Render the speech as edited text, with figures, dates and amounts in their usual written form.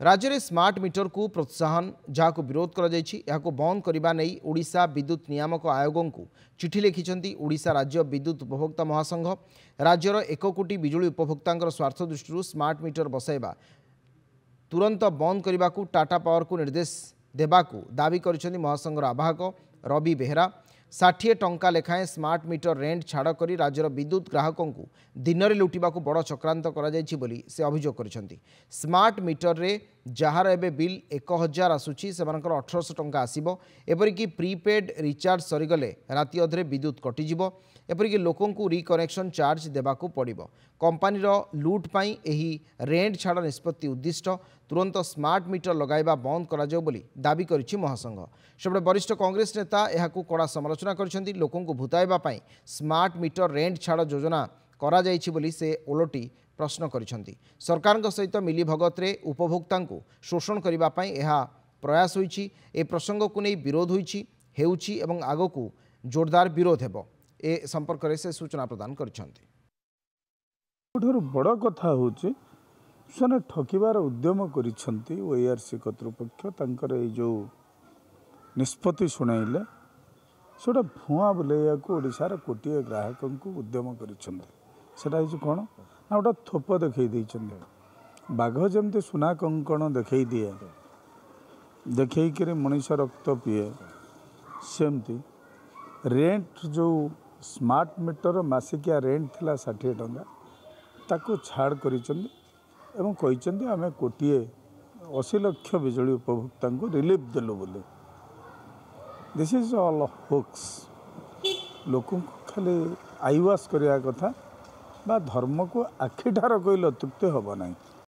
राज्य में smart meter को प्रोत्साहन जहां विरोध कर बंद करने ओडिशा विद्युत नियामक आयोग को चिठी लिखिं ओडिशा राज्य विद्युत उपभोक्ता महासंघ। राज्यर 1 कोटी बिजुली उपभोक्ता स्वार्थ दृष्टि स्मार्ट मीटर बसाइबा तुरंत बंद करने को टाटा पावर को निर्देश देवाकू दाबी कर महासंघर आवाहक रवि बेहेरा। 60 टंका लेखाएं स्मार्ट मीटर रेंट छाड़ कर राज्यर विद्युत ग्राहकों को दिन में लुटिबा बड़ चक्रांत से अभियोग कर स्मार्ट मीटर रे जार एवं बिल 1000 आसूची से 1800 टंका आसब। एपरिकी प्रीपेड रिचार्ज सरीगले राति अधे विद्युत कटिज। एपरिकी लोकों को रिकनेक्शन चार्ज देवाकू पड़िबो। कंपानीर लुट पाई एही रेंट छाड़ निष्पत्ति उद्दिष्ट तुरंत स्मार्ट मीटर लगाइबा बंद करा जाऊ बोली दाबी करिछि महासंघ। सेपटे वरिष्ठ कांग्रेस नेता एहाकू कड़ा समालोचना करिसेंति। लोकों को भूताइबा पाई स्मार्ट मीटर रेंट छाड़ योजना करा जाइछि बोली से ओलटी प्रश्न करिसेंति। सरकारक सहित मिली भगत रे उपभोक्ता को शोषण करबा पाई एहा प्रयास होइछि। ए प्रसंग को नहीं विरोध होइछि एवं आगकू जोरदार विरोध हेबो ए संपर्क से सूचना प्रदान करिसेंति। बड़ कथा हूँ से ठकिबार उद्यम करिसेंति ओआरसी कर्तृपक्ष तांकर ए जो निष्पत्ति शुणाइले सेटा भुआ बुलाइया को ओडिशार कोटिए ग्राहकों को उद्यम करिसेंति। सेटा हिच कौन ना गोटे थोप देखई देइछन्ति। बाघ जमती सुना कंकण देखई दिए देखई मनीष रक्त पिए सेमती रेंट जो स्मार्ट मीटर मासिकिया रेंट थिला 60 टंका ताको छाड़ करिसेंति एवं कहिसेंति आमे कोटिए 80 लाख बिजली उपभोक्ता को रिलीफ देलु बोले। This is all hoax. लोक खाली आईवास करिया कथा बा धर्म को आखिठार कहले अत्युक्ति हम ना।